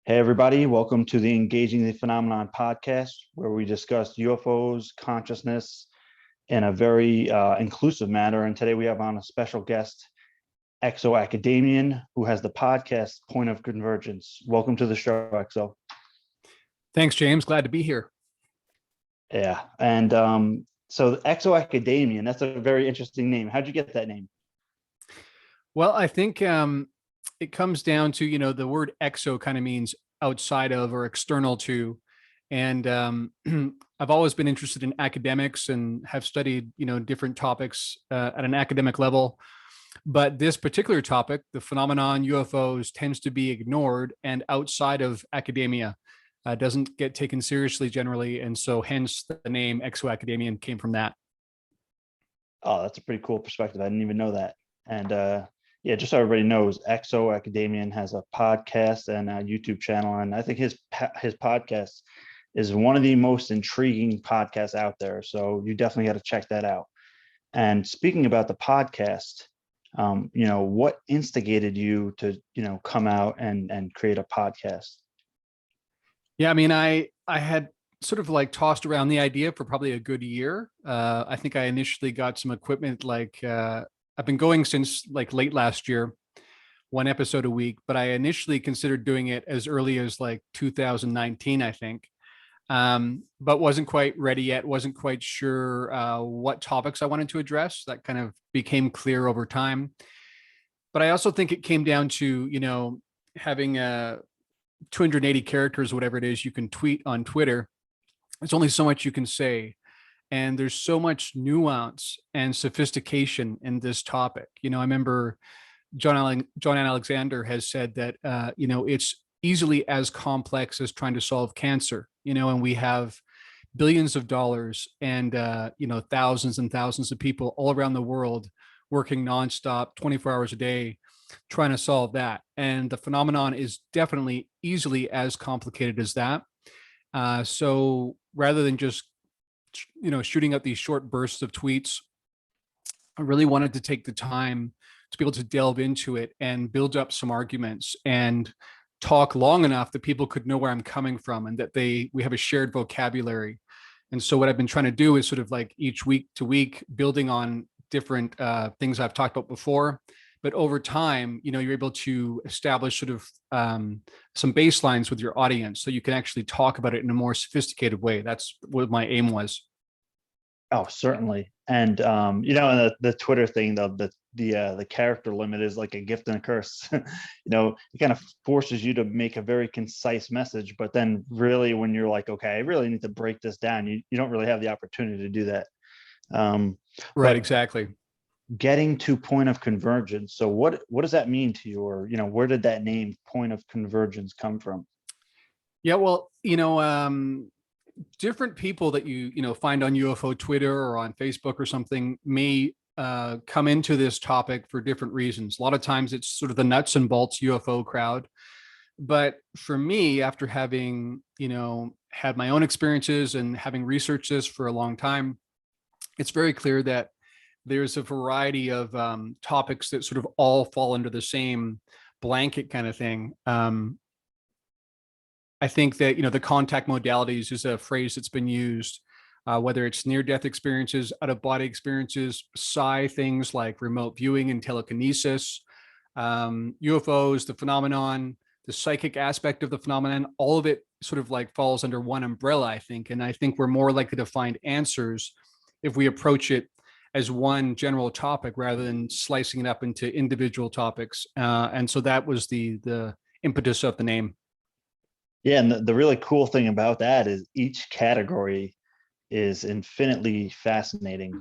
Hey, everybody, welcome to the Engaging the Phenomenon podcast, where we discuss UFOs, consciousness in a very inclusive manner. And today we have on a special guest, Exo Academian, who has the podcast Point of Convergence. Welcome to the show, Exo. Thanks, James. Glad to be here. Yeah. And so Exo Academian, that's a very interesting name. How'd you get that name? Well, I think it comes down to, the word exo kind of means outside of or external to. And I've always been interested in academics and have studied, different topics at an academic level. But this particular topic, the phenomenon UFOs, tends to be ignored and outside of academia. Doesn't get taken seriously generally. And so hence the name Exo Academian came from that. Oh, that's a pretty cool perspective. I didn't even know that. And yeah, just so everybody knows, Exo Academian has a podcast and a YouTube channel, and I think his podcast is one of the most intriguing podcasts out there. So you definitely got to check that out. And speaking about the podcast, what instigated you to come out and create a podcast? Yeah, I mean, I had sort of like tossed around the idea for probably a good year. I think I initially got some equipment I've been going since like late last year, one episode a week, but I initially considered doing it as early as like 2019, I think. But wasn't quite ready yet, wasn't quite sure what topics I wanted to address. That kind of became clear over time. But I also think it came down to, having 280 characters, whatever it is, you can tweet on Twitter. There's only so much you can say. And there's so much nuance and sophistication in this topic. I remember John Alexander has said that, it's easily as complex as trying to solve cancer, and we have billions of dollars and, thousands and thousands of people all around the world working nonstop, 24 hours a day, trying to solve that. And the phenomenon is definitely easily as complicated as that. So rather than just shooting out these short bursts of tweets, I really wanted to take the time to be able to delve into it and build up some arguments and talk long enough that people could know where I'm coming from and that we have a shared vocabulary. And so what I've been trying to do is sort of like each week to week, building on different things I've talked about before. But over time, you're able to establish sort of some baselines with your audience so you can actually talk about it in a more sophisticated way. That's what my aim was. Oh, certainly. And and the Twitter thing, the character limit is like a gift and a curse. It kind of forces you to make a very concise message, but then really when you're like, okay, I really need to break this down, you don't really have the opportunity to do that. Right, exactly. Getting to point of convergence. So what does that mean to you? Or, where did that name point of convergence come from? Yeah, well, different people that you find on UFO Twitter or on Facebook or something may come into this topic for different reasons. A lot of times it's sort of the nuts and bolts UFO crowd. But for me, after having, had my own experiences and having researched this for a long time, it's very clear that there's a variety of topics that sort of all fall under the same blanket kind of thing. I think that, the contact modalities is a phrase that's been used, whether it's near-death experiences, out-of-body experiences, psi things like remote viewing and telekinesis, UFOs, the phenomenon, the psychic aspect of the phenomenon, all of it sort of like falls under one umbrella, I think. And I think we're more likely to find answers if we approach it as one general topic rather than slicing it up into individual topics. And so that was the impetus of the name. Yeah, and the really cool thing about that is each category is infinitely fascinating.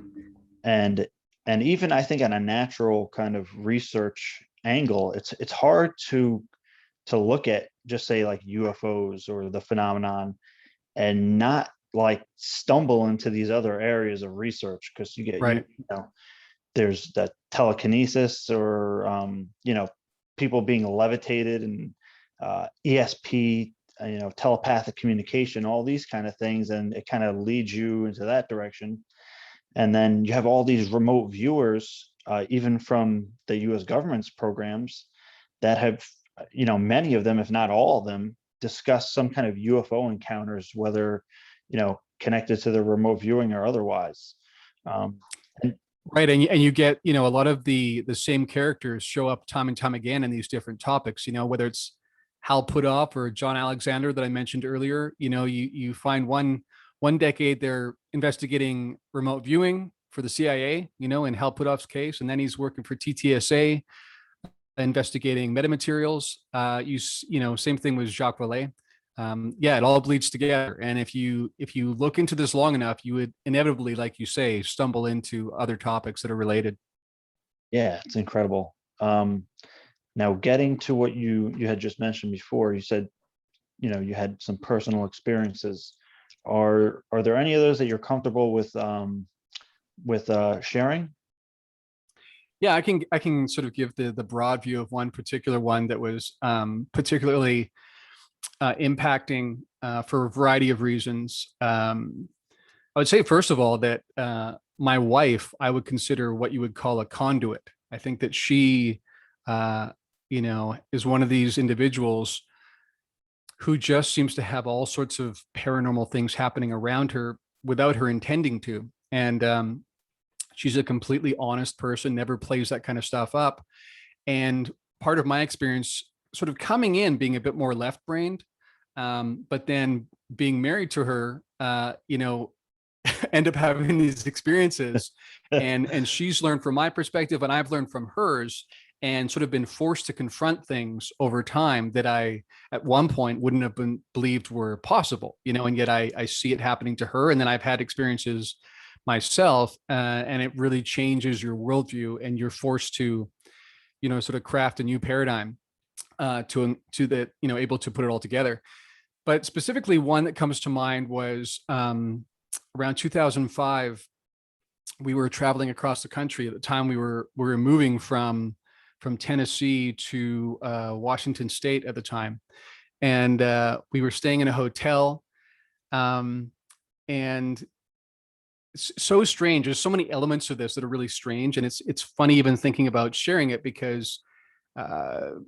And even I think on a natural kind of research angle, it's hard to look at just say like UFOs or the phenomenon and not like stumble into these other areas of research, because you get Right. there's the telekinesis or people being levitated and ESP, telepathic communication, all these kind of things, and it kind of leads you into that direction. And then you have all these remote viewers, even from the U.S. government's programs, that have, many of them, if not all of them, discuss some kind of UFO encounters, whether, connected to the remote viewing or otherwise. And Right. And you get, a lot of the same characters show up time and time again in these different topics, whether it's Hal Puthoff or John Alexander that I mentioned earlier. You find one decade they're investigating remote viewing for the CIA, in Hal Puthoff's case, and then he's working for TTSA investigating metamaterials. Same thing with Jacques Vallée. It all bleeds together. And if you look into this long enough, you would inevitably, like you say, stumble into other topics that are related. yeah, it's incredible. Now getting to what you had just mentioned before, you said, you had some personal experiences. Are there any of those that you're comfortable with sharing? Yeah, I can sort of give the broad view of one particular one that was particularly impacting for a variety of reasons. I would say, first of all, that my wife, I would consider what you would call a conduit. I think that she, is one of these individuals who just seems to have all sorts of paranormal things happening around her without her intending to. And she's a completely honest person, never plays that kind of stuff up. And part of my experience sort of coming in being a bit more left-brained, but then being married to her, end up having these experiences, and she's learned from my perspective and I've learned from hers, and sort of been forced to confront things over time that I at one point wouldn't have been believed were possible, and yet I see it happening to her. And then I've had experiences myself, and it really changes your worldview, and you're forced to, sort of craft a new paradigm to that, able to put it all together. But specifically, one that comes to mind was around 2005. We were traveling across the country. At the time, we were moving from Tennessee to Washington State at the time, and we were staying in a hotel. And it's so strange. There's so many elements of this that are really strange, and it's funny even thinking about sharing it, because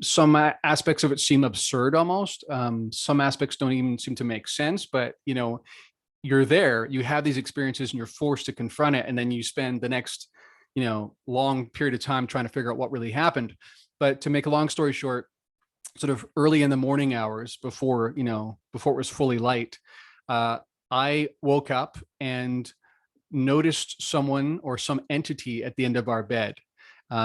some aspects of it seem absurd almost. Some aspects don't even seem to make sense, but you're there, you have these experiences and you're forced to confront it. And then you spend the next, long period of time trying to figure out what really happened. But to make a long story short, sort of early in the morning hours before it was fully light, I woke up and noticed someone or some entity at the end of our bed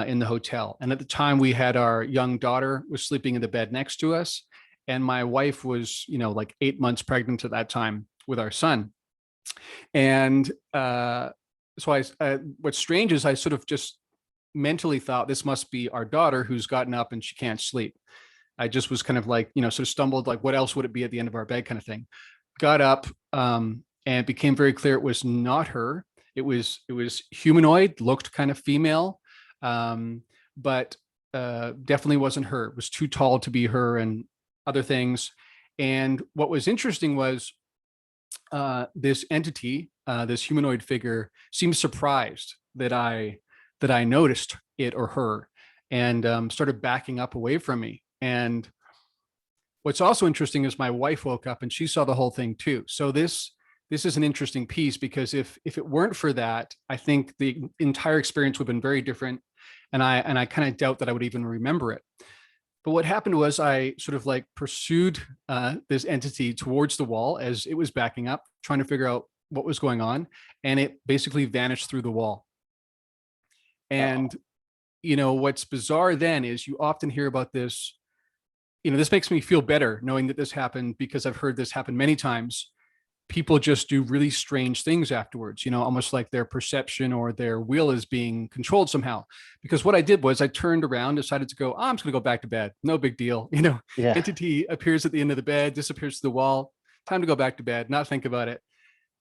in the hotel. And at the time, we had our young daughter was sleeping in the bed next to us, and my wife was, like 8 months pregnant at that time with our son. And so what's strange is I sort of just mentally thought this must be our daughter who's gotten up and she can't sleep. I just was kind of like, sort of stumbled, like, what else would it be at the end of our bed kind of thing. Got up, and it became very clear it was not her. It was humanoid, looked kind of female, but definitely wasn't her. It was too tall to be her and other things. And what was interesting was this entity, this humanoid figure, seemed surprised that I noticed it or her, and started backing up away from me. And what's also interesting is my wife woke up and she saw the whole thing too. So this is an interesting piece, because if it weren't for that, I think the entire experience would have been very different. And I kind of doubt that I would even remember it. But what happened was I sort of like pursued this entity towards the wall as it was backing up, trying to figure out what was going on. And it basically vanished through the wall. And, what's bizarre then is you often hear about this. This makes me feel better knowing that this happened, because I've heard this happen many times. People just do really strange things afterwards, almost like their perception or their will is being controlled somehow. Because what I did was I turned around, decided to go, I'm just going to go back to bed. No big deal. Yeah. Entity appears at the end of the bed, disappears to the wall. Time to go back to bed, not think about it.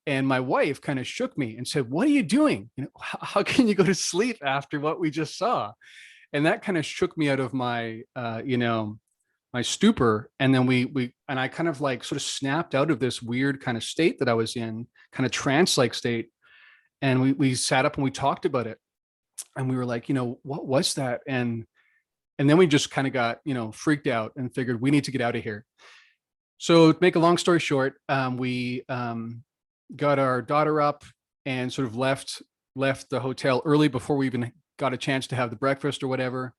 And my wife kind of shook me and said, what are you doing? How can you go to sleep after what we just saw? And that kind of shook me out of my, my stupor. And then and I kind of like sort of snapped out of this weird kind of state that I was in, kind of trance-like state. And we sat up and we talked about it. And we were like, what was that? And then we just kind of got, freaked out and figured we need to get out of here. So to make a long story short, we got our daughter up and sort of left the hotel early before we even got a chance to have the breakfast or whatever.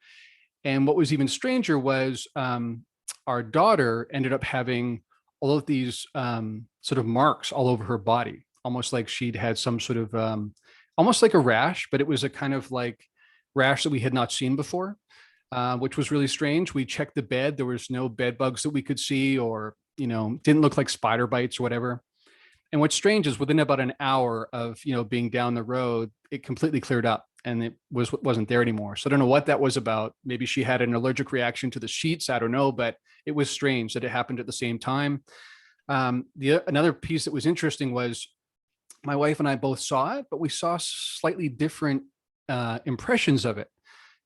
And what was even stranger was our daughter ended up having all of these sort of marks all over her body, almost like she'd had some sort of almost like a rash, but it was a kind of like rash that we had not seen before, which was really strange. We checked the bed. There was no bed bugs that we could see, or, didn't look like spider bites or whatever. And what's strange is within about an hour of, being down the road, it completely cleared up and it wasn't there anymore. So I don't know what that was about. Maybe she had an allergic reaction to the sheets. I don't know, but it was strange that it happened at the same time. Another piece that was interesting was my wife and I both saw it, but we saw slightly different impressions of it.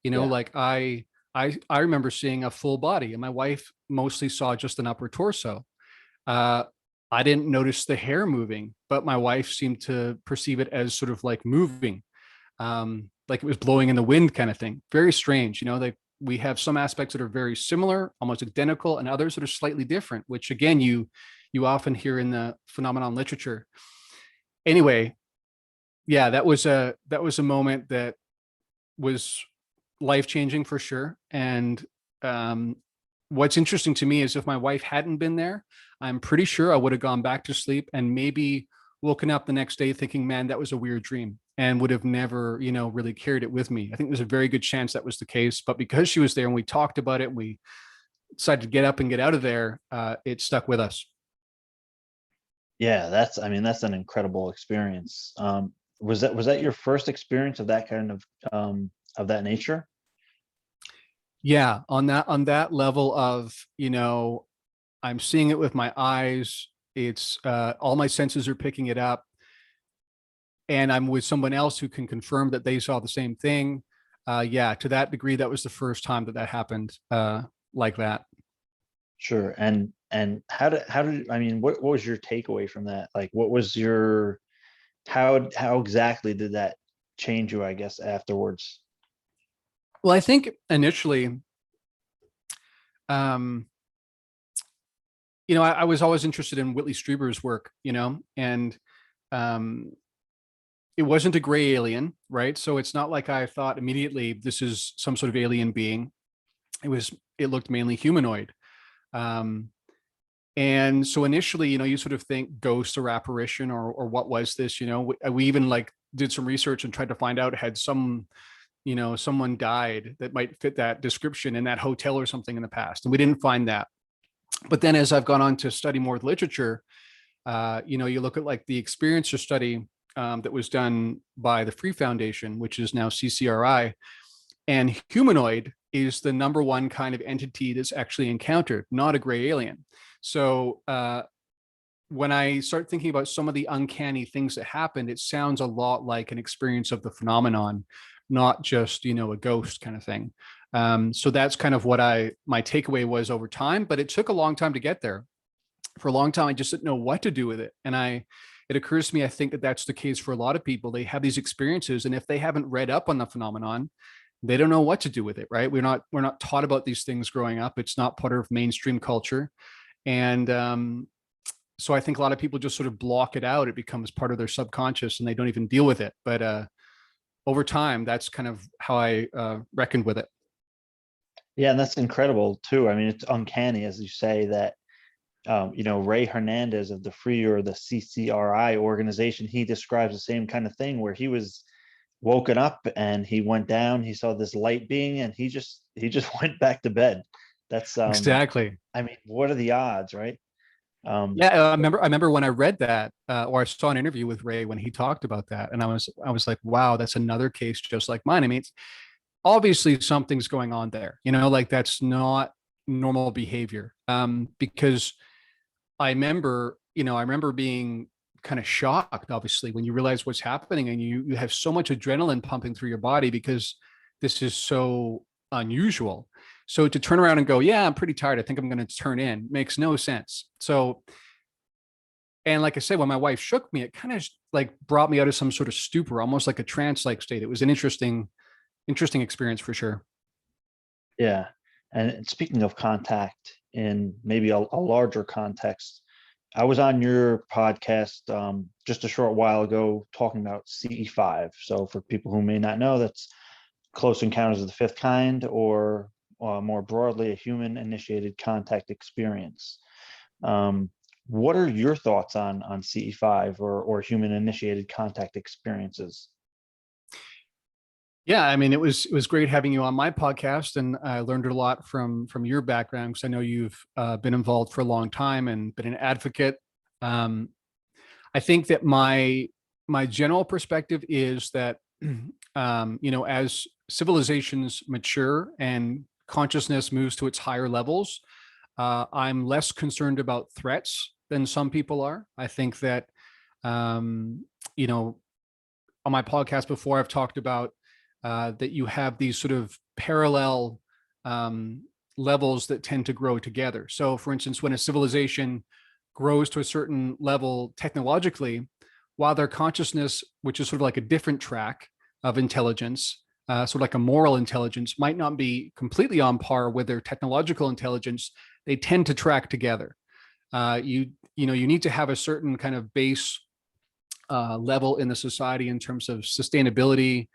Yeah. Like I remember seeing a full body, and my wife mostly saw just an upper torso. Uh, I didn't notice the hair moving, but my wife seemed to perceive it as sort of like moving, like it was blowing in the wind kind of thing. Very strange, like we have some aspects that are very similar, almost identical, and others that are slightly different, which again, you often hear in the phenomenon literature. Anyway, yeah, that was a moment that was life changing for sure. And what's interesting to me is if my wife hadn't been there, I'm pretty sure I would have gone back to sleep and maybe woken up the next day thinking, man, that was a weird dream, and would have never, really carried it with me. I think there's a very good chance that was the case, but because she was there and we talked about it, we decided to get up and get out of there. It stuck with us. Yeah, that's an incredible experience. Was that your first experience of that kind of that nature? Yeah, on that level of, I'm seeing it with my eyes. It's all my senses are picking it up, and I'm with someone else who can confirm that they saw the same thing. Yeah, to that degree, that was the first time that happened like that. Sure. And how did I mean, what was your takeaway from that? Like, what was your how exactly did that change you, I guess, afterwards? Well, I think initially, um, I was always interested in Whitley Strieber's work, and um, it wasn't a gray alien, right? So it's not like I thought immediately this is some sort of alien being. It looked mainly humanoid. Um, and so initially, you sort of think ghost or apparition, or what was this? We even like did some research and tried to find out had someone died that might fit that description in that hotel or something in the past, and we didn't find that. But then as I've gone on to study more literature, you look at like the experiencer study that was done by the Free Foundation, which is now CCRI, and humanoid is the number one kind of entity that's actually encountered, not a gray alien. So when I start thinking about some of the uncanny things that happened, it sounds a lot like an experience of the phenomenon, not just, a ghost kind of thing. So that's kind of what my takeaway was over time, but it took a long time to get there. For a long time, I just didn't know what to do with it. And it occurs to me, I think that that's the case for a lot of people. They have these experiences, and if they haven't read up on the phenomenon, they don't know what to do with it, right? We're not taught about these things growing up. It's not part of mainstream culture. And so I think a lot of people just sort of block it out. It becomes part of their subconscious and they don't even deal with it. But over time, that's kind of how I reckoned with it. Yeah, and that's incredible too. I mean, it's uncanny, as you say, that Ray Hernandez of the Free or the CCRI organization, he describes the same kind of thing where he was woken up and he went down, he saw this light being, and he just went back to bed. That's Exactly. I mean, what are the odds, right? Yeah, I remember when I read that, or I saw an interview with Ray when he talked about that, and I was like, wow, that's another case just like mine. I mean, it's obviously something's going on there, like that's not normal behavior. Because I remember being kind of shocked, obviously, when you realize what's happening and you have so much adrenaline pumping through your body because this is so unusual. So to turn around and go, yeah, I'm pretty tired, I think I'm going to turn in, makes no sense. So, and like I said, when my wife shook me, it kind of like brought me out of some sort of stupor, almost like a trance-like state. It was an interesting experience for sure. Yeah. And speaking of contact, in maybe a larger context. I was on your podcast just a short while ago talking about CE5. So for people who may not know, that's Close Encounters of the Fifth Kind, or more broadly, a human-initiated contact experience. What are your thoughts on CE5 or human-initiated contact experiences? Yeah, I mean, it was great having you on my podcast, and I learned a lot from your background, because I know you've been involved for a long time and been an advocate. Um, I think that my general perspective is that as civilizations mature and consciousness moves to its higher levels, I'm less concerned about threats than some people are. I think that um, you know on my podcast before, I've talked about that you have these sort of parallel um, levels that tend to grow together. So, for instance, when a civilization grows to a certain level technologically, while their consciousness, which is sort of like a different track of intelligence, sort of like a moral intelligence, might not be completely on par with their technological intelligence, they tend to track together. You need to have a certain kind of base level in the society in terms of sustainability,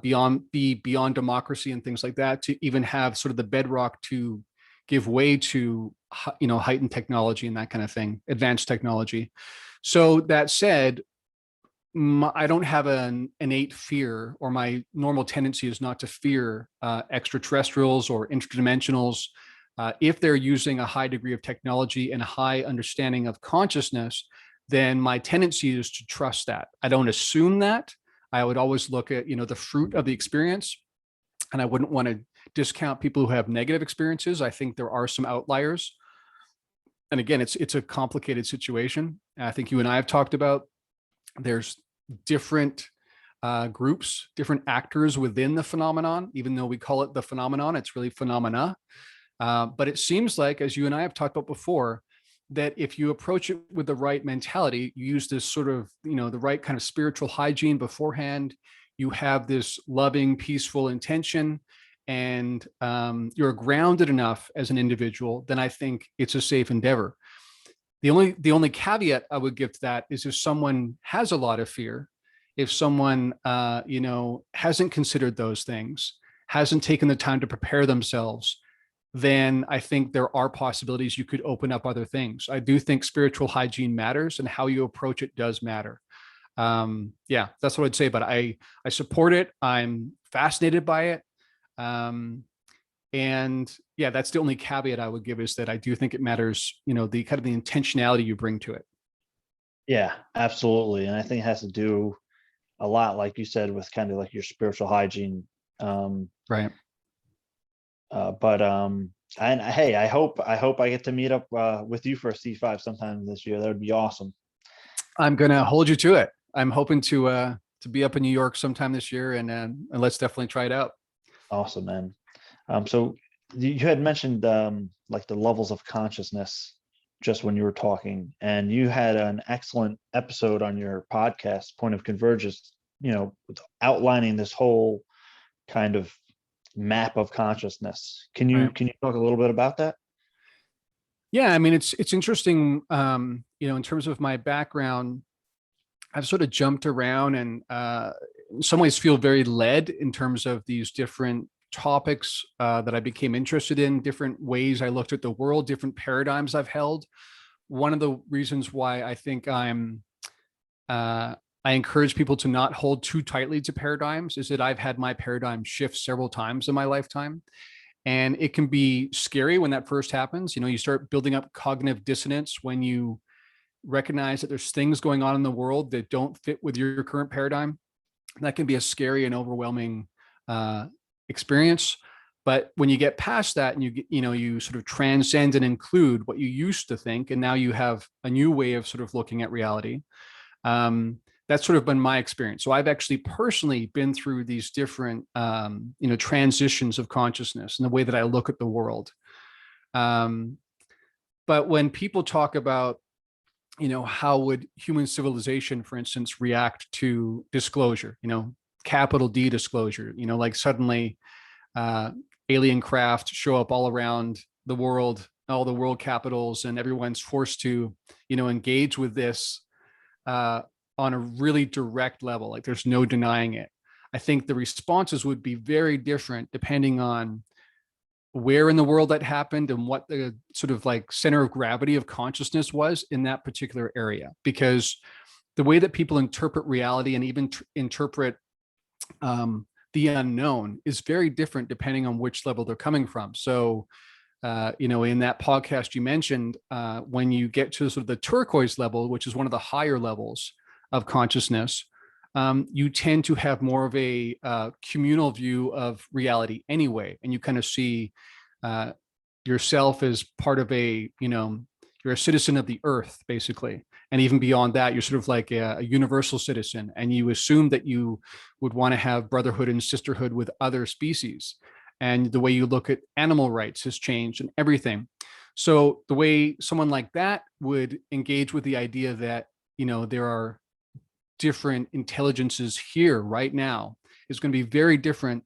beyond democracy and things like that, to even have sort of the bedrock to give way to heightened technology and that kind of thing, advanced technology. So that said, I don't have an innate fear, or my normal tendency is not to fear extraterrestrials or interdimensionals. If they're using a high degree of technology and a high understanding of consciousness, then my tendency is to trust that. I don't assume that. I would always look at, the fruit of the experience, and I wouldn't want to discount people who have negative experiences. I think there are some outliers. And again, it's a complicated situation. I think you and I have talked about, there's different groups, different actors within the phenomenon. Even though we call it the phenomenon, it's really phenomena. But it seems like, as you and I have talked about before, that if you approach it with the right mentality, you use this sort of, the right kind of spiritual hygiene beforehand, you have this loving, peaceful intention, and you're grounded enough as an individual, then I think it's a safe endeavor. The only caveat I would give to that is if someone has a lot of fear, if someone hasn't considered those things, hasn't taken the time to prepare themselves, then I think there are possibilities you could open up other things. I do think spiritual hygiene matters, and how you approach it does matter. Yeah, that's what I'd say. But I support it. I'm fascinated by it. And yeah, that's the only caveat I would give, is that I do think it matters, the kind of the intentionality you bring to it. Yeah, absolutely. And I think it has to do a lot, like you said, with kind of like your spiritual hygiene. Right. But and hey, I hope I get to meet up with you for a C5 sometime this year. That would be awesome. I'm gonna hold you to it. I'm hoping to be up in New York sometime this year, and let's definitely try it out. Awesome, man. So you had mentioned like the levels of consciousness just when you were talking, and you had an excellent episode on your podcast, Point of Convergence, outlining this whole kind of map of consciousness. Can you Right. can you talk a little bit about that? Yeah, I mean, it's interesting. In terms of my background, I've sort of jumped around, and in some ways feel very led in terms of these different topics that I became interested in, different ways I looked at the world, different paradigms I've held. One of the reasons why I think uh, I encourage people to not hold too tightly to paradigms is that I've had my paradigm shift several times in my lifetime. And it can be scary when that first happens. You start building up cognitive dissonance when you recognize that there's things going on in the world that don't fit with your current paradigm. That can be a scary and overwhelming experience. But when you get past that, and you sort of transcend and include what you used to think, and now you have a new way of sort of looking at reality. That's sort of been my experience. So I've actually personally been through these different, transitions of consciousness and the way that I look at the world. But when people talk about, how would human civilization, for instance, react to disclosure, capital D disclosure, like suddenly alien craft show up all around the world, all the world capitals, and everyone's forced to, engage with this on a really direct level. Like there's no denying it. I think the responses would be very different depending on where in the world that happened and what the sort of like center of gravity of consciousness was in that particular area. Because the way that people interpret reality and even interpret the unknown is very different depending on which level they're coming from. So, in that podcast you mentioned, when you get to sort of the turquoise level, which is one of the higher levels of consciousness, you tend to have more of a communal view of reality anyway. And you kind of see yourself as part of you're a citizen of the earth, basically. And even beyond that, you're sort of like a universal citizen. And you assume that you would want to have brotherhood and sisterhood with other species. And the way you look at animal rights has changed and everything. So the way someone like that would engage with the idea that, there are different intelligences here right now is going to be very different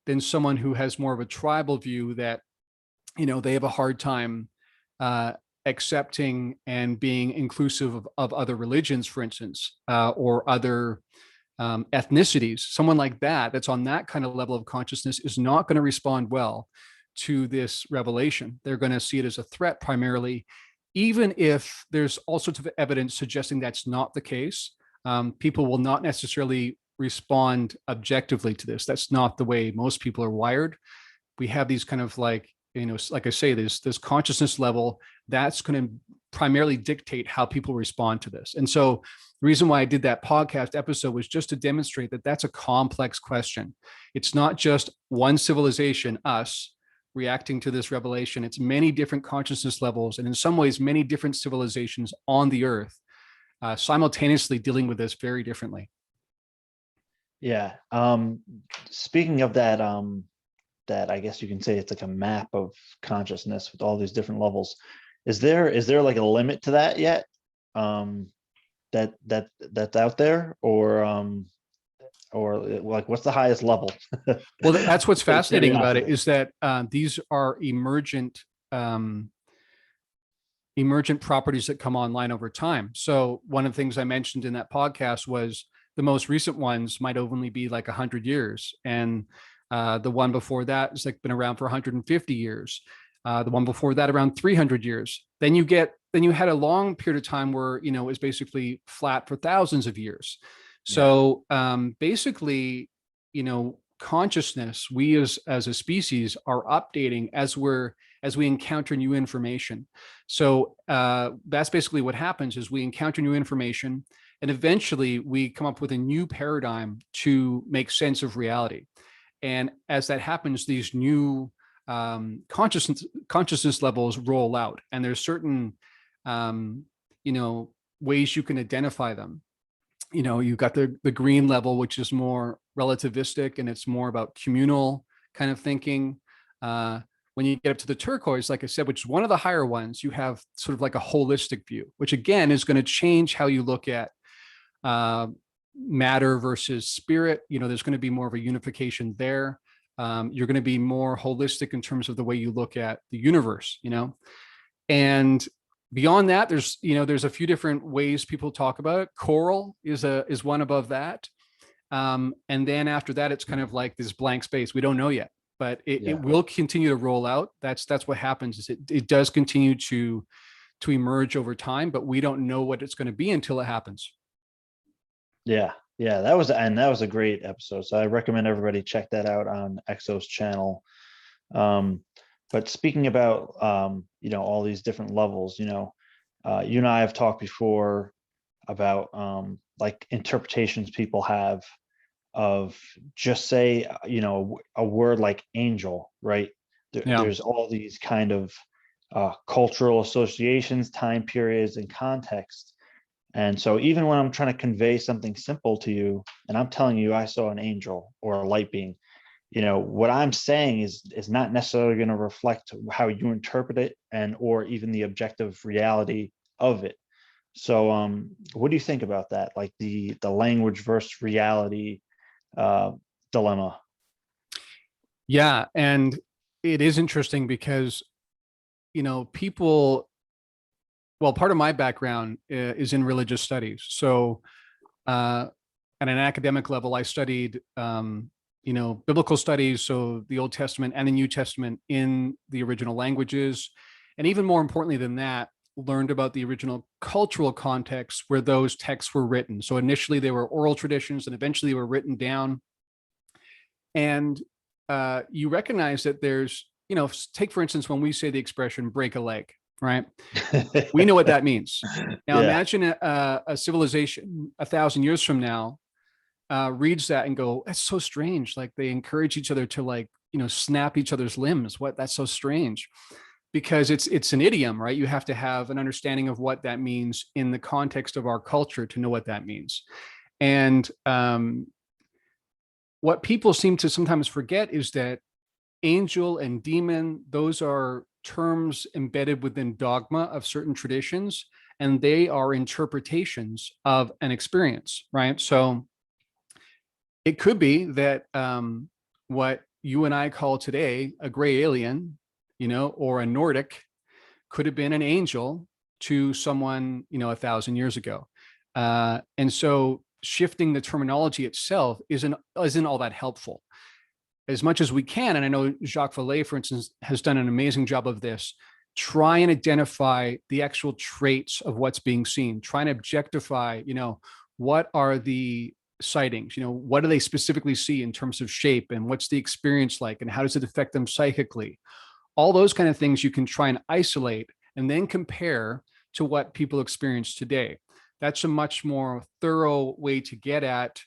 than someone who has more of a tribal view that, they have a hard time accepting and being inclusive of other religions, for instance, or other ethnicities. Someone like that, that's on that kind of level of consciousness, is not going to respond well to this revelation. They're going to see it as a threat primarily, even if there's all sorts of evidence suggesting that's not the case. People will not necessarily respond objectively to this. That's not the way most people are wired. We have these kind of like, like I say, this consciousness level that's going to primarily dictate how people respond to this. And so the reason why I did that podcast episode was just to demonstrate that that's a complex question. It's not just one civilization, us, reacting to this revelation. It's many different consciousness levels, and in some ways, many different civilizations on the earth simultaneously dealing with this very differently. Yeah. Speaking of that, that I guess you can say it's like a map of consciousness with all these different levels. Is there like a limit to that yet? That's out there, or like what's the highest level? Well, that's what's fascinating about it, Curiosity. is that these are emergent properties that come online over time. So one of the things I mentioned in that podcast was the most recent ones might only be like 100 years. And the one before that has like been around for 150 years. The one before that around 300 years. Then you had a long period of time where, it was basically flat for thousands of years. So basically, consciousness, we as a species are updating as we encounter new information. So that's basically what happens is we encounter new information, and eventually we come up with a new paradigm to make sense of reality. And as that happens, these new consciousness levels roll out, and there's certain ways you can identify them. You've got the green level, which is more relativistic, and it's more about communal kind of thinking. When you get up to the turquoise, like I said, which is one of the higher ones, you have sort of like a holistic view, which again is going to change how you look at matter versus spirit. There's going to be more of a unification there. You're going to be more holistic in terms of the way you look at the universe, and beyond that, there's a few different ways people talk about it. Coral is one above that. And then after that, it's kind of like this blank space. We don't know yet, but it will continue to roll out. That's what happens, is it does continue to emerge over time, but we don't know what it's going to be until it happens. Yeah. That was a great episode. So I recommend everybody check that out on Exo's channel. But speaking about all these different levels, you and I have talked before about like interpretations people have of, just say, a word like angel, right? There's all these kind of cultural associations, time periods, and context. And so even when I'm trying to convey something simple to you, and I'm telling you I saw an angel or a light being, what I'm saying is not necessarily going to reflect how you interpret it, and or even the objective reality of it. So what do you think about that? Like the language versus reality dilemma? Yeah. And it is interesting because people, well, part of my background is in religious studies. So at an academic level, I studied, biblical studies, so the Old Testament and the New Testament in the original languages. And even more importantly than that, learned about the original cultural context where those texts were written. So initially they were oral traditions and eventually they were written down. And you recognize that there's, take for instance, when we say the expression break a leg, right? We know what that means. Now Yeah. imagine a civilization 1,000 years from now reads that and go, that's so strange. Like they encourage each other to snap each other's limbs. What? That's so strange. Because it's an idiom, right? You have to have an understanding of what that means in the context of our culture to know what that means. And what people seem to sometimes forget is that angel and demon, those are terms embedded within dogma of certain traditions, and they are interpretations of an experience, right? So it could be that what you and I call today a gray alien, or a Nordic, could have been an angel to someone, 1,000 years ago. And so shifting the terminology itself isn't all that helpful. As much as we can, and I know Jacques Vallée, for instance, has done an amazing job of this, try and identify the actual traits of what's being seen, try and objectify, what are the sightings, what do they specifically see in terms of shape, and what's the experience like, and how does it affect them psychically? All those kind of things you can try and isolate and then compare to what people experience today. That's a much more thorough way to get at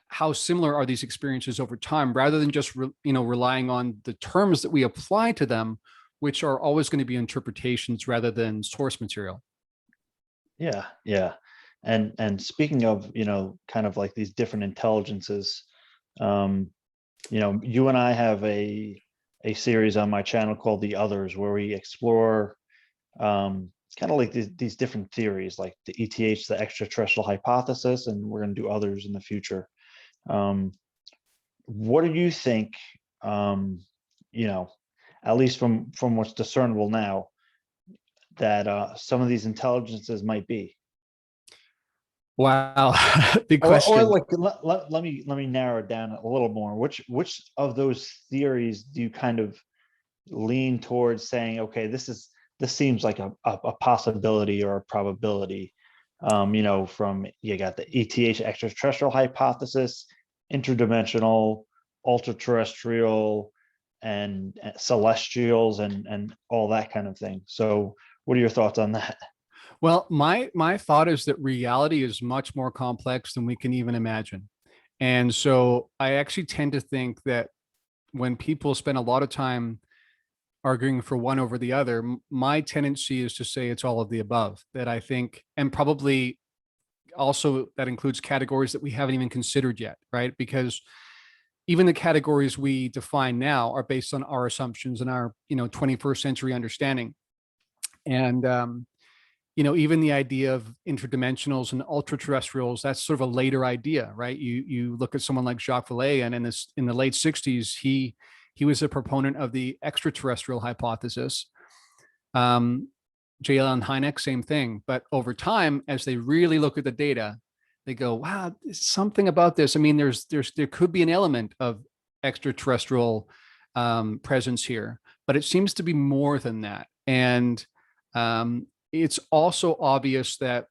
how similar are these experiences over time, rather than just relying on the terms that we apply to them, which are always going to be interpretations rather than source material. Yeah, yeah. And speaking of, kind of like these different intelligences, you and I have a series on my channel called The Others, where we explore kind of like these different theories, like the ETH, the extraterrestrial hypothesis, and we're going to do others in the future. What do you think, at least from what's discernible now, that some of these intelligences might be? Wow, big Or question. like let me narrow it down a little more. Which of those theories do you kind of lean towards saying, okay, this seems like a possibility or a probability? From, you got the ETH, extraterrestrial hypothesis, interdimensional, ultra terrestrial, and celestials, and all that kind of thing. So what are your thoughts on that? Well, my thought is that reality is much more complex than we can even imagine. And so I actually tend to think that when people spend a lot of time arguing for one over the other, my tendency is to say it's all of the above. That I think, and probably also that includes categories that we haven't even considered yet, right? Because even the categories we define now are based on our assumptions and our 21st century understanding. And even the idea of interdimensionals and ultra terrestrials, that's sort of a later idea, right? You look at someone like Jacques Vallée, and in the late 60s, he was a proponent of the extraterrestrial hypothesis. J. Allen Hynek, same thing. But over time, as they really look at the data, they go, wow, there's something about this. I mean, there could be an element of extraterrestrial presence here, but it seems to be more than that. And it's also obvious that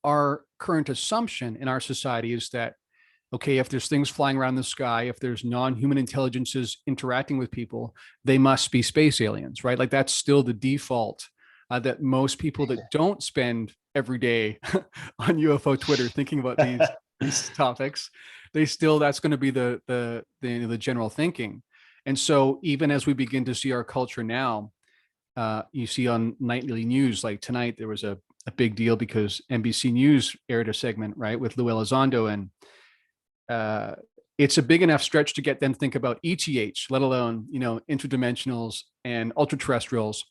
our current assumption in our society is that, okay, if there's things flying around the sky, if there's non-human intelligences interacting with people, they must be space aliens, right? Like that's still the default, that most people that don't spend every day on UFO Twitter thinking about these topics, that's going to be the general thinking. And so even as we begin to see our culture now, you see on nightly news, like tonight, there was a big deal because NBC News aired a segment, right, with Lou Elizondo, and it's a big enough stretch to get them to think about ETH, let alone, interdimensionals and ultra terrestrials.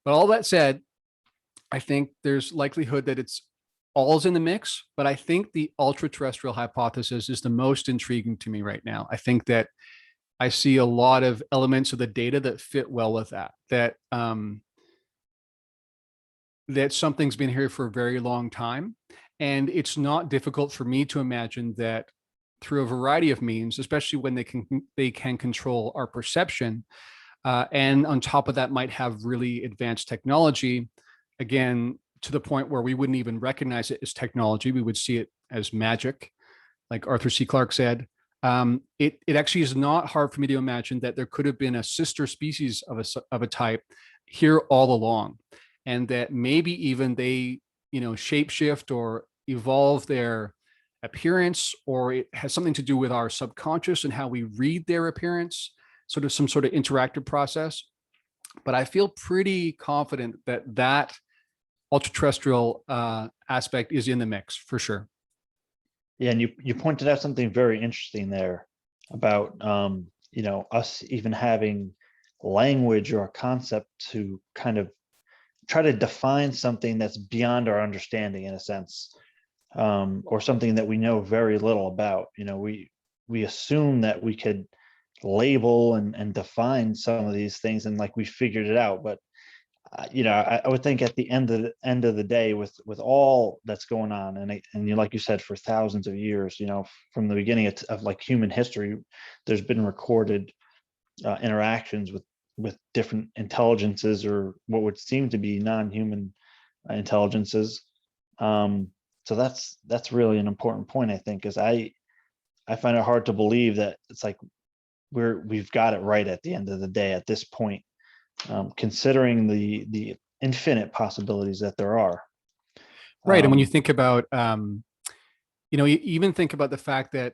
But all that said, I think there's likelihood that it's all's in the mix, but I think the ultra terrestrial hypothesis is the most intriguing to me right now. I think that I see a lot of elements of the data that fit well with that. That something's been here for a very long time, and it's not difficult for me to imagine that through a variety of means, especially when they can control our perception, and on top of that might have really advanced technology, again, to the point where we wouldn't even recognize it as technology. We would see it as magic, like Arthur C. Clarke said. It actually is not hard for me to imagine that there could have been a sister species of a type here all along, and that maybe even they, shapeshift or evolve their appearance, or it has something to do with our subconscious and how we read their appearance, sort of some sort of interactive process. But I feel pretty confident that that ultra terrestrial aspect is in the mix for sure. Yeah, and you pointed out something very interesting there about us even having language or a concept to kind of try to define something that's beyond our understanding in a sense, or something that we know very little about. We assume that we could label and define some of these things, and like we figured it out. But I would think at the end of the day, with all that's going on, and like you said, for thousands of years, from the beginning of like human history, there's been recorded interactions with different intelligences, or what would seem to be non-human intelligences. So that's really an important point, I think, because I find it hard to believe that it's like we've got it right at the end of the day at this point, considering the infinite possibilities that there are. Right. And when you think about, you even think about the fact that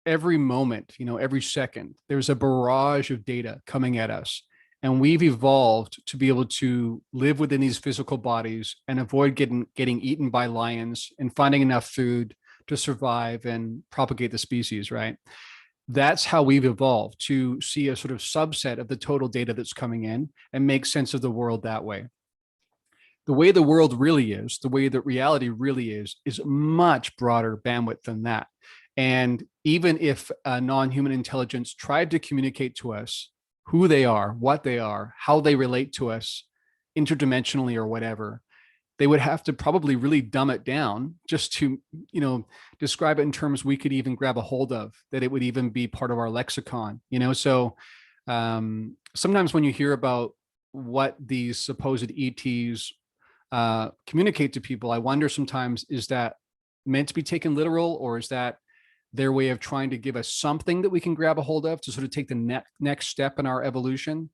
every moment, every second, there's a barrage of data coming at us. And we've evolved to be able to live within these physical bodies and avoid getting eaten by lions and finding enough food to survive and propagate the species, right? That's how we've evolved, to see a sort of subset of the total data that's coming in and make sense of the world that way. The way the world really is, the way that reality really is much broader bandwidth than that. And even if a non-human intelligence tried to communicate to us who they are, what they are, how they relate to us interdimensionally or whatever, they would have to probably really dumb it down just to, describe it in terms we could even grab a hold of, that it would even be part of our lexicon, So sometimes when you hear about what these supposed ETs communicate to people, I wonder sometimes, is that meant to be taken literal, or is that their way of trying to give us something that we can grab a hold of to sort of take the next step in our evolution?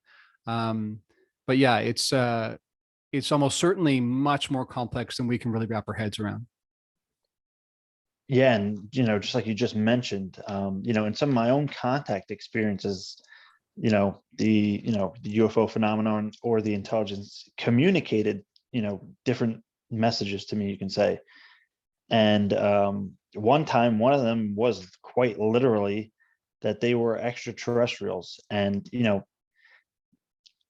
But yeah, it's almost certainly much more complex than we can really wrap our heads around. Yeah, and just like you just mentioned, in some of my own contact experiences, the UFO phenomenon or the intelligence communicated, different messages to me, you can say. And one time, one of them was quite literally that they were extraterrestrials. And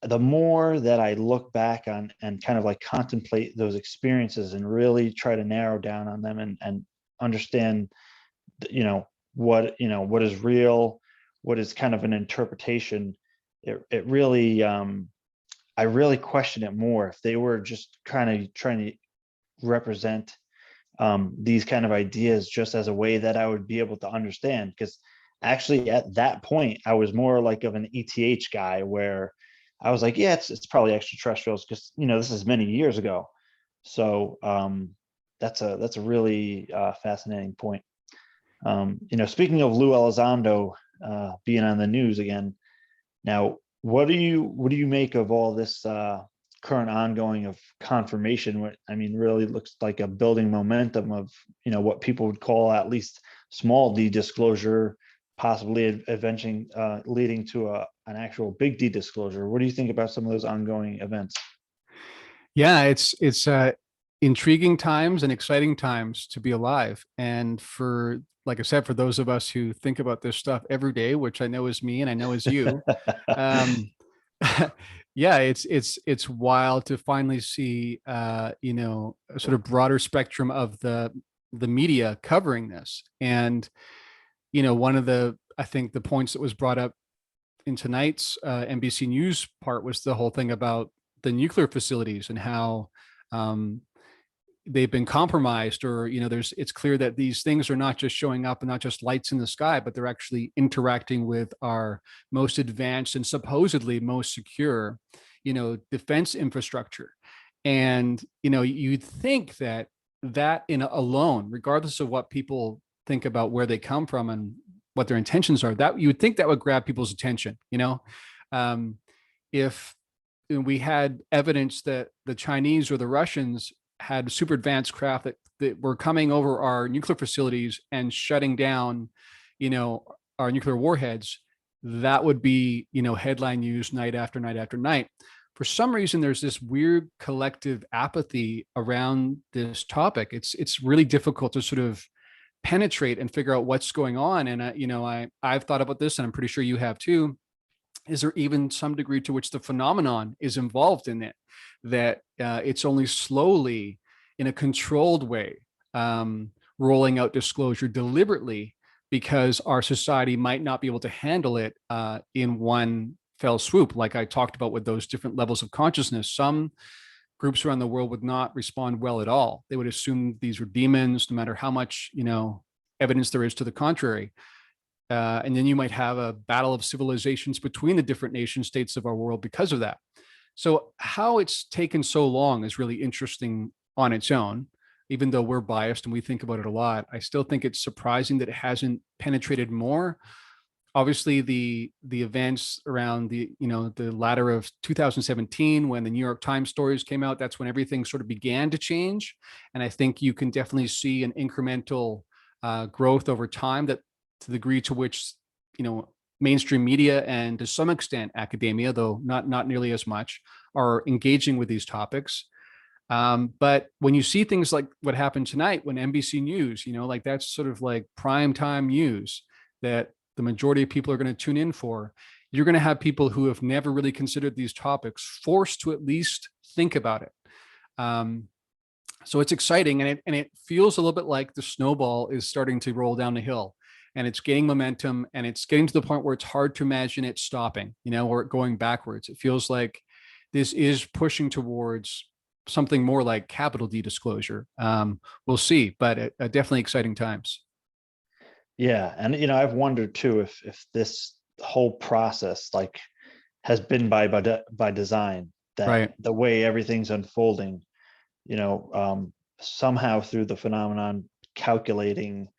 the more that I look back on and kind of like contemplate those experiences and really try to narrow down on them and understand, what is real, what is kind of an interpretation, it really, I really question it more if they were just trying to represent these kind of ideas just as a way that I would be able to understand. Because actually at that point, I was more like of an ETH guy, where I was like, yeah, it's probably extraterrestrials, because this is many years ago. So that's a really fascinating point. Speaking of Lou Elizondo being on the news again, now what do you make of all this current ongoing of confirmation? What I mean, really looks like a building momentum of what people would call at least small D disclosure, possibly eventually leading to an actual big D disclosure. What do you think about some of those ongoing events? Yeah, it's intriguing times and exciting times to be alive. And for, like I said, for those of us who think about this stuff every day, which I know is me and I know is you, um, yeah, it's wild to finally see, a sort of broader spectrum of the media covering this. And one of the I think the points that was brought up in tonight's NBC News part was the whole thing about the nuclear facilities and how um, they've been compromised, or it's clear that these things are not just showing up and not just lights in the sky, but they're actually interacting with our most advanced and supposedly most secure defense infrastructure. And you'd think that in alone, regardless of what people think about where they come from and what their intentions are, that you would think that would grab people's attention. If we had evidence that the Chinese or the Russians had super advanced craft that were coming over our nuclear facilities and shutting down, our nuclear warheads, that would be, headline news night after night after night. For some reason, there's this weird collective apathy around this topic. It's really difficult to sort of penetrate and figure out what's going on. And I've thought about this, and I'm pretty sure you have too. Is there even some degree to which the phenomenon is involved in it, that it's only slowly, in a controlled way, rolling out disclosure deliberately because our society might not be able to handle it in one fell swoop, like I talked about with those different levels of consciousness? Some groups around the world would not respond well at all. They would assume these were demons, no matter how much evidence there is to the contrary. And then you might have a battle of civilizations between the different nation states of our world because of that. So how it's taken so long is really interesting on its own. Even though we're biased and we think about it a lot, I still think it's surprising that it hasn't penetrated more. Obviously, the events around the latter of 2017, when the New York Times stories came out, that's when everything sort of began to change. And I think you can definitely see an incremental growth over time, that to the degree to which mainstream media and to some extent academia, though not nearly as much, are engaging with these topics. But when you see things like what happened tonight, when NBC News, like that's sort of like prime time news that the majority of people are going to tune in for, you're going to have people who have never really considered these topics forced to at least think about it. So it's exciting, and it feels a little bit like the snowball is starting to roll down the hill, and it's gaining momentum, and it's getting to the point where it's hard to imagine it stopping, or it going backwards. It feels like this is pushing towards something more like capital D disclosure. We'll see, but definitely exciting times. Yeah, and I've wondered too if this whole process has been by design, that Right. the way everything's unfolding, somehow through the phenomenon, calculating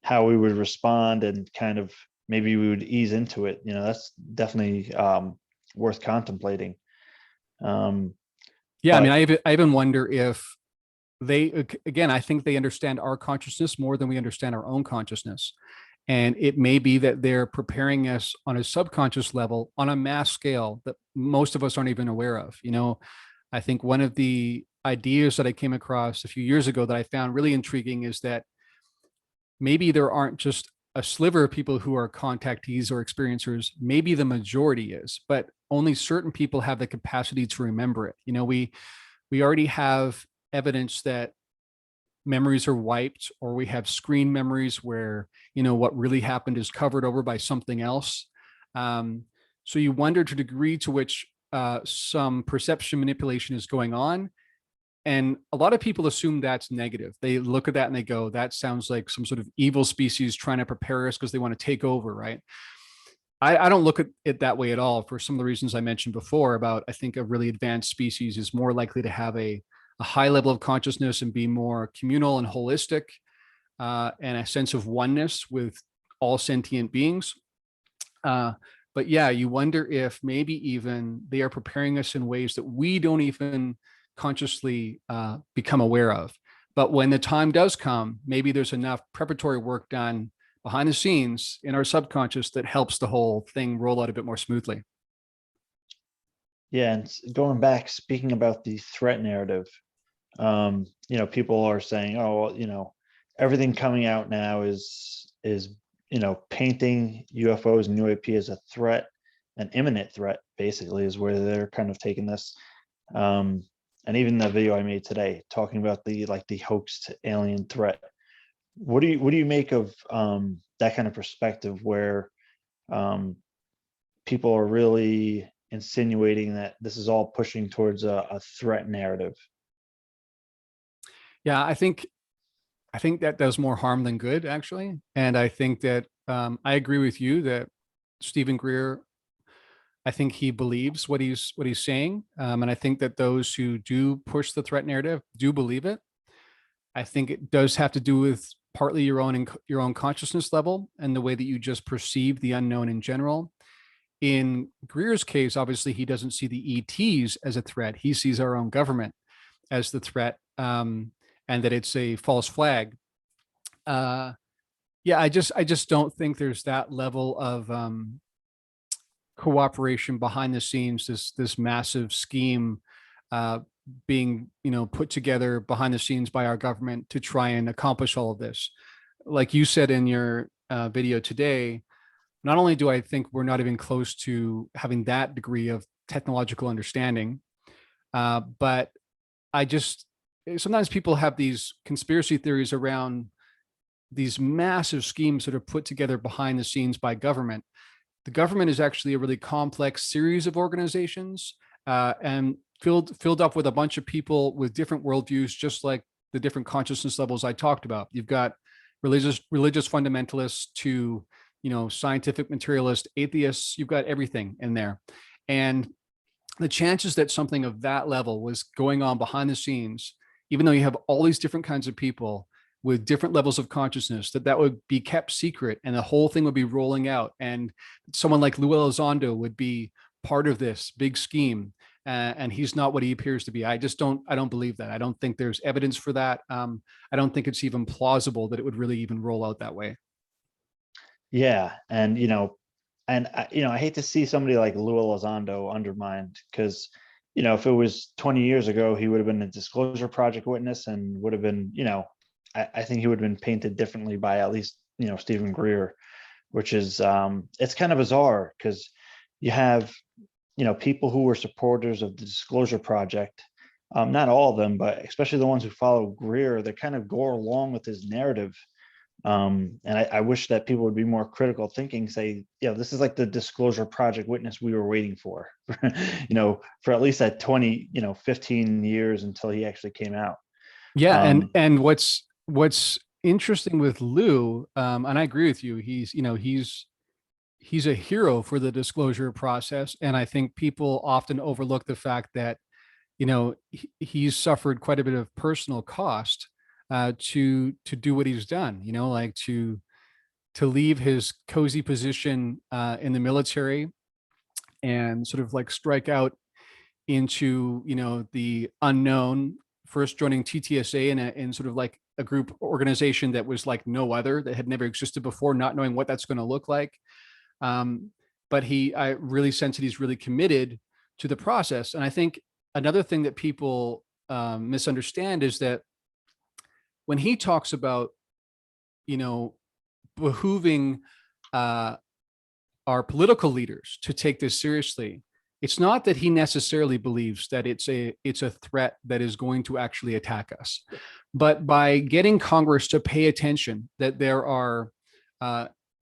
how we would respond and kind of maybe we would ease into it. That's definitely worth contemplating. Yeah, I mean, I even wonder if again, I think they understand our consciousness more than we understand our own consciousness. And it may be that they're preparing us on a subconscious level on a mass scale that most of us aren't even aware of. I think one of the ideas that I came across a few years ago that I found really intriguing is that maybe there aren't just a sliver of people who are contactees or experiencers. Maybe the majority is, but only certain people have the capacity to remember it. We already have evidence that memories are wiped, or we have screen memories where what really happened is covered over by something else. So you wonder to the degree to which some perception manipulation is going on. And a lot of people assume that's negative. They look at that and they go, that sounds like some sort of evil species trying to prepare us because they want to take over, right? I don't look at it that way at all, for some of the reasons I mentioned before about, I think a really advanced species is more likely to have a high level of consciousness and be more communal and holistic, and a sense of oneness with all sentient beings. But yeah, you wonder if maybe even they are preparing us in ways that we don't even consciously become aware of. But when the time does come, maybe there's enough preparatory work done behind the scenes in our subconscious that helps the whole thing roll out a bit more smoothly. Yeah, and going back, speaking about the threat narrative, people are saying, oh, well, everything coming out now is painting UFOs and UAP as a threat, an imminent threat, basically, is where they're kind of taking this. And even the video I made today talking about the hoaxed alien threat. What do you make of that kind of perspective, where people are really insinuating that this is all pushing towards a threat narrative. Yeah, I think that does more harm than good, actually. And I think that I agree with you that Stephen Greer, I think he believes what he's saying, and I think that those who do push the threat narrative do believe it. I think it does have to do with partly your own consciousness level and the way that you just perceive the unknown in general. In Greer's case, obviously, he doesn't see the ETs as a threat. He sees our own government as the threat, and that it's a false flag. Uh, yeah, I just don't think there's that level of cooperation behind the scenes. This massive scheme uh, being put together behind the scenes by our government to try and accomplish all of this. Like you said in your video today, not only do I think we're not even close to having that degree of technological understanding, but I just sometimes people have these conspiracy theories around these massive schemes that are put together behind the scenes by government. The government is actually a really complex series of organizations, and filled up with a bunch of people with different worldviews, just like the different consciousness levels I talked about. You've got religious fundamentalists to scientific materialist atheists. You've got everything in there, and the chances that something of that level was going on behind the scenes, even though you have all these different kinds of people with different levels of consciousness, that would be kept secret and the whole thing would be rolling out. And someone like Lou Elizondo would be part of this big scheme. And he's not what he appears to be. I don't believe that. I don't think there's evidence for that. I don't think it's even plausible that it would really even roll out that way. Yeah, and I hate to see somebody like Lou Elizondo undermined, because if it was 20 years ago, he would have been a Disclosure Project witness and would have been, I think he would have been painted differently by at least Stephen Greer, which is it's kind of bizarre because you have people who were supporters of the Disclosure Project, not all of them, but especially the ones who follow Greer, they kind of go along with his narrative. And I wish that people would be more critical thinking, say, this is like the Disclosure Project witness we were waiting for, for at least that 20, 15 years until he actually came out. Yeah, and what's interesting with Lou, and I agree with you, he's a hero for the disclosure process, and I think people often overlook the fact that he's suffered quite a bit of personal cost to do what he's done. Like to leave his cozy position in the military and sort of like strike out into the unknown, first joining TTSA in sort of like a group organization that was like no other, that had never existed before, not knowing what that's going to look like. But I really sense that he's really committed to the process. And I think another thing that people misunderstand is that when he talks about, behooving our political leaders to take this seriously, it's not that he necessarily believes that it's a threat that is going to actually attack us, but by getting Congress to pay attention that there are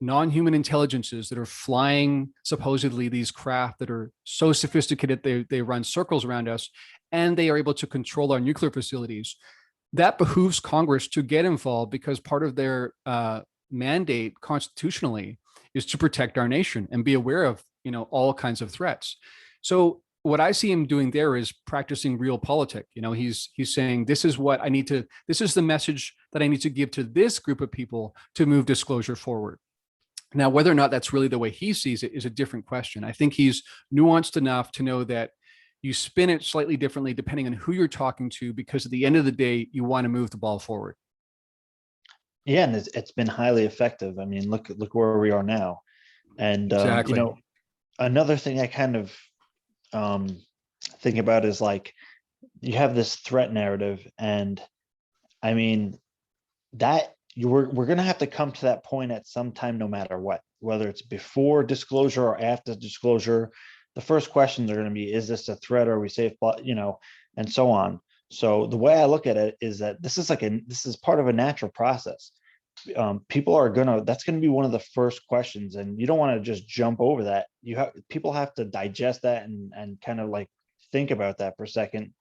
non-human intelligences that are flying supposedly these craft that are so sophisticated they run circles around us, and they are able to control our nuclear facilities. That behooves Congress to get involved, because part of their mandate constitutionally is to protect our nation and be aware of all kinds of threats. So what I see him doing there is practicing realpolitik. He's saying, this is what I need to, this is the message that I need to give to this group of people to move disclosure forward. Now, whether or not that's really the way he sees it is a different question. I think he's nuanced enough to know that you spin it slightly differently depending on who you're talking to, because at the end of the day, you want to move the ball forward. Yeah, and it's been highly effective. I mean, look where we are now. And Exactly. another thing I kind of think about is, like, you have this threat narrative, and I mean that we're going to have to come to that point at some time, no matter what, whether it's before disclosure or after disclosure. The first questions are going to be, is this a threat, or are we safe, and so on. So the way I look at it is that this is part of a natural process. people are that's gonna be one of the first questions, and you don't want to just jump over that. People have to digest that and kind of like think about that for a second.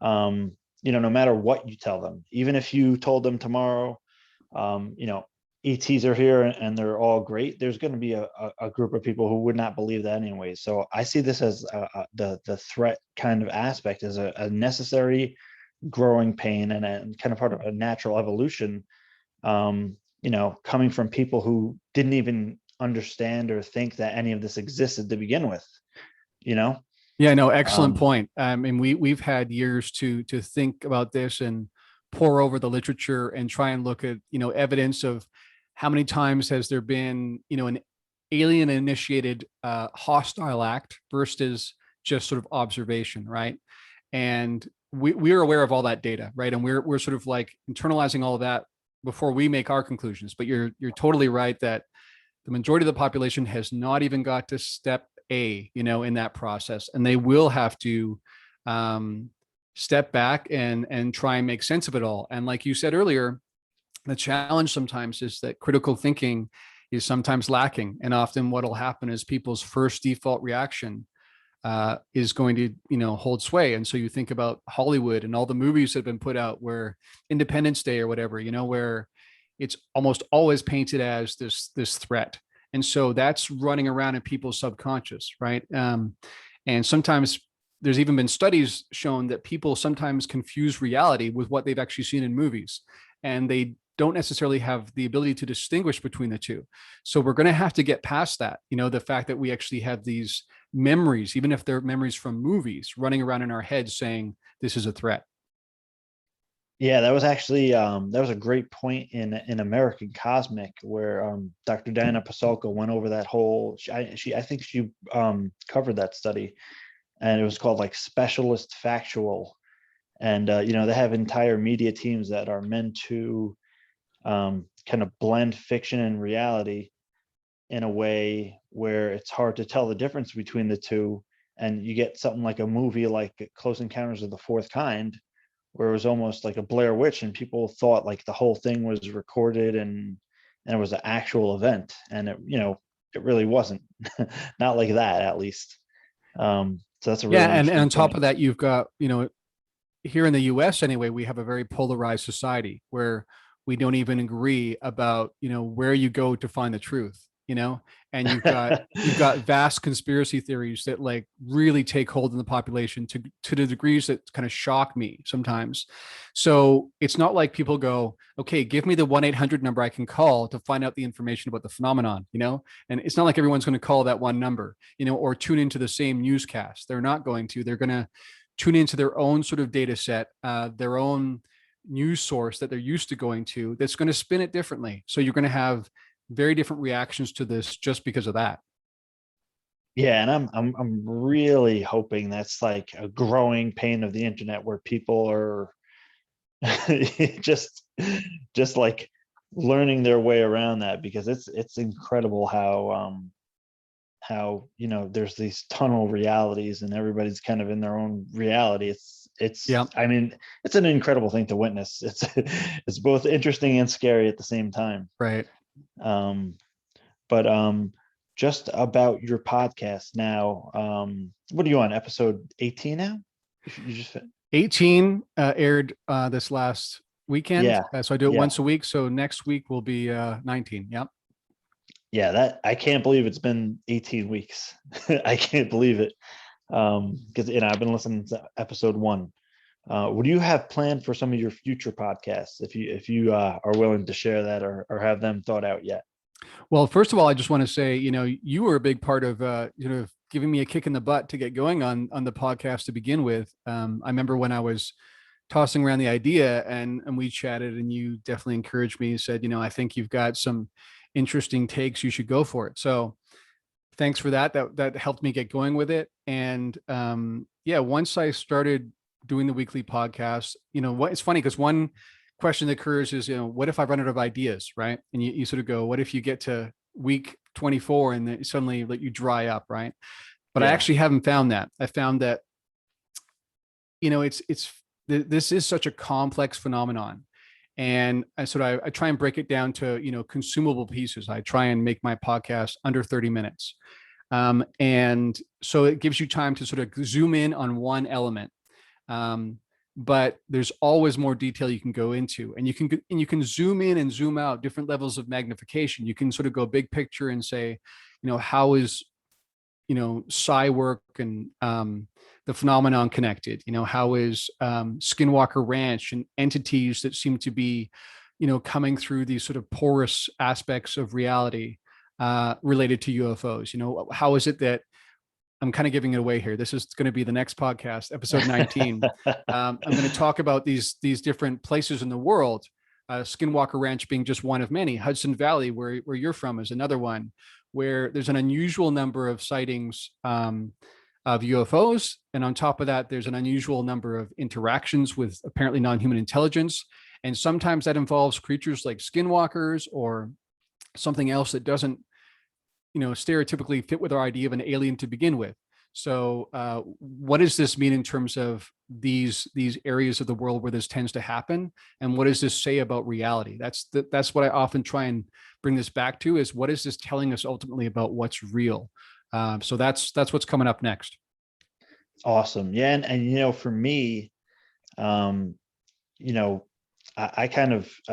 No matter what you tell them, even if you told them tomorrow, ETs are here and they're all great, there's going to be a group of people who would not believe that anyway. So I see this as the threat kind of aspect as a necessary growing pain and kind of part of a natural evolution, coming from people who didn't even understand or think that any of this existed to begin with, Yeah, no, excellent point. I mean, we've had years to think about this and pour over the literature and try and look at, evidence of how many times has there been, an alien initiated hostile act versus just sort of observation, right? And we're aware of all that data, right? And we're sort of like internalizing all of that before we make our conclusions. But you're totally right that the majority of the population has not even got to step A, in that process, and they will have to step back and try and make sense of it all. And like you said earlier, the challenge sometimes is that critical thinking is sometimes lacking, and often what will happen is people's first default reaction is going to hold sway. And so you think about Hollywood and all the movies that have been put out, where Independence Day or whatever, where it's almost always painted as this threat. And so that's running around in people's subconscious, right? And sometimes there's even been studies shown that people sometimes confuse reality with what they've actually seen in movies, and they don't necessarily have the ability to distinguish between the two. So we're going to have to get past that, the fact that we actually have these memories, even if they're memories from movies, running around in our heads saying this is a threat. Yeah, that was actually that was a great point in American Cosmic, where Dr. Diana Pasulka went over that whole. I think she covered that study, and it was called like Specialist Factual, and they have entire media teams that are meant to kind of blend fiction and reality in a way where it's hard to tell the difference between the two, and you get something like a movie like Close Encounters of the Fourth Kind, where it was almost like a Blair Witch, and people thought like the whole thing was recorded and it was an actual event, and it really wasn't. Not like that, at least. So that's a really and on top point. of that, you've got here in the US anyway, we have a very polarized society where we don't even agree about where you go to find the truth. And you've got vast conspiracy theories that like really take hold in the population to the degrees that kind of shock me sometimes. So it's not like people go, okay, give me the 1-800 number I can call to find out the information about the phenomenon, and it's not like everyone's going to call that one number, or tune into the same newscast. They're not going to. They're going to tune into their own sort of data set, their own news source that they're used to going to, that's going to spin it differently. So you're going to have very different reactions to this just because of that. Yeah, and I'm really hoping that's like a growing pain of the internet, where people are just like learning their way around that, because it's incredible how there's these tunnel realities and everybody's kind of in their own reality. I mean, it's an incredible thing to witness. It's both interesting and scary at the same time. Right. But just about your podcast now, what are you on, episode 18 now? You just 18 aired this last weekend. Yeah. So I do it once a week. So next week will be 19. Yep. Yeah, that I can't believe it's been 18 weeks. I can't believe it. Because I've been listening to episode 1. What do you have planned for some of your future podcasts, if you are willing to share that, or have them thought out yet? Well, first of all, I just want to say, you were a big part of giving me a kick in the butt to get going on the podcast to begin with. I remember when I was tossing around the idea and we chatted, and you definitely encouraged me and said, I think you've got some interesting takes, you should go for it. So thanks for that. That helped me get going with it. And once I started doing the weekly podcast, it's funny because one question that occurs is, what if I run out of ideas, right? And you sort of go, what if you get to week 24 and then suddenly let you dry up, right? But I actually haven't found that. I found that, this is such a complex phenomenon, And I try and break it down to, consumable pieces. I try and make my podcast under 30 minutes. And so it gives you time to sort of zoom in on one element. But there's always more detail you can go into, and you can zoom in and zoom out, different levels of magnification. You can sort of go big picture and say, how is, psi work and the phenomenon connected? How is Skinwalker Ranch and entities that seem to be, coming through these sort of porous aspects of reality related to UFOs? How is it that I'm kind of giving it away here? This is going to be the next podcast, episode 19. I'm going to talk about these different places in the world. Skinwalker Ranch being just one of many. Hudson Valley, where you're from, is another one, where there's an unusual number of sightings of UFOs. And on top of that, there's an unusual number of interactions with apparently non-human intelligence. And sometimes that involves creatures like skinwalkers or something else that doesn't, stereotypically fit with our idea of an alien to begin with. So what does this mean in terms of these areas of the world where this tends to happen? And what does this say about reality? That's what I often try and bring this back to, is what is this telling us ultimately about what's real? So that's what's coming up next. Awesome. Yeah. And for me, I've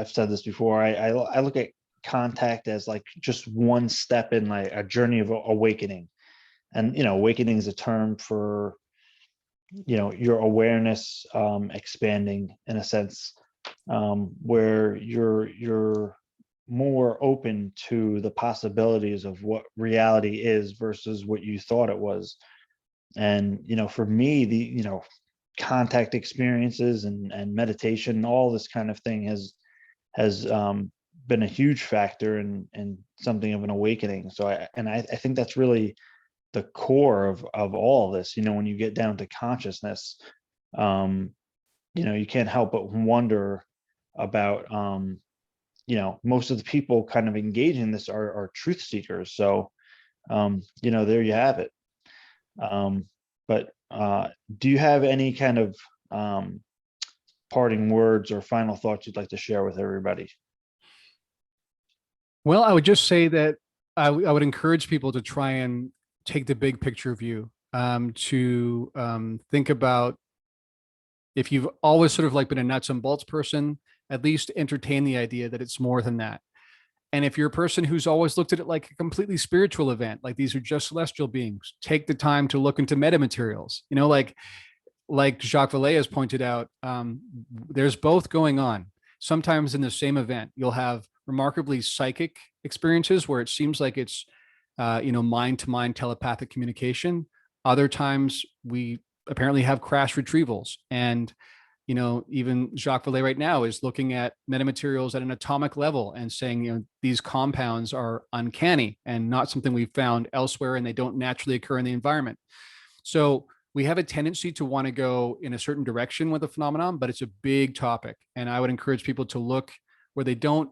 said this before. I look at contact as like just one step in like a journey of awakening. And awakening is a term for your awareness expanding, in a sense, where you're more open to the possibilities of what reality is versus what you thought it was. And for me, the contact experiences and meditation, all this kind of thing has been a huge factor in something of an awakening. So I think that's really the core of all this. When you get down to consciousness, you can't help but wonder about most of the people kind of engaging in this are truth seekers. So there you have it. But do you have any kind of parting words or final thoughts you'd like to share with everybody? Well, I would just say that I would encourage people to try and take the big picture view, to think about, if you've always sort of like been a nuts and bolts person, at least entertain the idea that it's more than that. And if you're a person who's always looked at it like a completely spiritual event, like these are just celestial beings, take the time to look into metamaterials. Like Jacques Vallée has pointed out, there's both going on. Sometimes in the same event, you'll have remarkably psychic experiences where it seems like it's, mind-to-mind telepathic communication. Other times we apparently have crash retrievals. And, even Jacques Vallée right now is looking at metamaterials at an atomic level and saying, these compounds are uncanny and not something we've found elsewhere, and they don't naturally occur in the environment. So we have a tendency to want to go in a certain direction with a phenomenon, but it's a big topic. And I would encourage people to look where they don't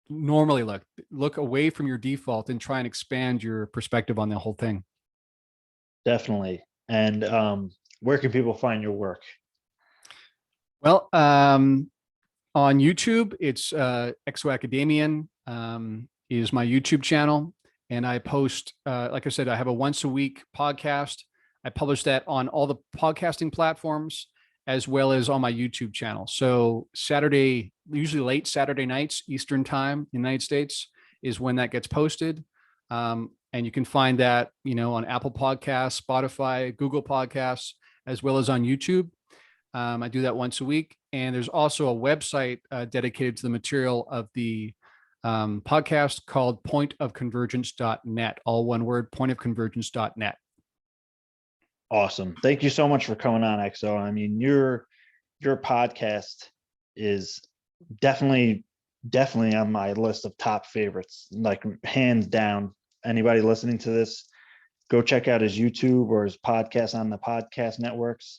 normally look away from your default and try and expand your perspective on the whole thing. Definitely. And where can people find your work? Well, on YouTube, it's Exo Academian is my YouTube channel. And I post, like I said, I have a once a week podcast. I publish that on all the podcasting platforms, as well as on my YouTube channel. So Saturday, usually late Saturday nights, Eastern time, United States, is when that gets posted. And you can find that, on Apple Podcasts, Spotify, Google Podcasts, as well as on YouTube. I do that once a week. And there's also a website dedicated to the material of the podcast called pointofconvergence.net, all one word, pointofconvergence.net. Awesome. Thank you so much for coming on, Exo. I mean, your podcast is definitely on my list of top favorites, like hands down. Anybody listening to this, go check out his YouTube or his podcast on the podcast networks.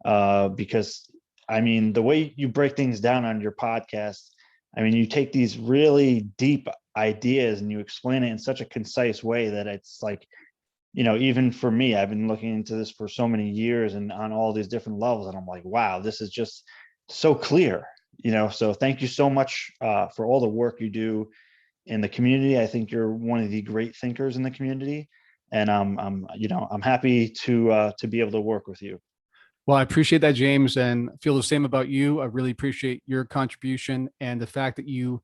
Because I mean, the way you break things down on your podcast, I mean, you take these really deep ideas and you explain it in such a concise way that it's like, even for me, I've been looking into this for so many years and on all these different levels, and I'm like, wow, this is just so clear. So thank you so much for all the work you do in the community. I think you're one of the great thinkers in the community, and I'm happy to be able to work with you. Well, I appreciate that, James, and feel the same about you. I really appreciate your contribution and the fact that you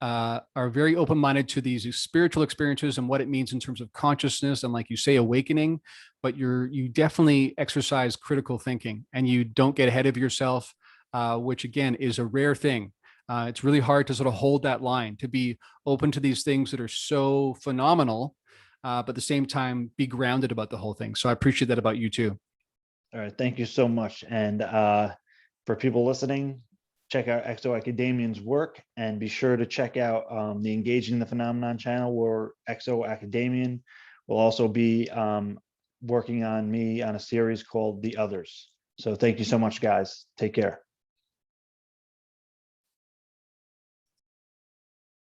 are very open-minded to these spiritual experiences and what it means in terms of consciousness and, like you say, awakening. But you definitely exercise critical thinking, and you don't get ahead of yourself, which again is a rare thing. It's really hard to sort of hold that line, to be open to these things that are so phenomenal, but at the same time be grounded about the whole thing. So I appreciate that about you too. All right, thank you so much. And for people listening, check out Exo Academian's work, and be sure to check out the Engaging the Phenomenon channel, where Exo Academian will also be working on me on a series called The Others. So thank you so much, guys. Take care.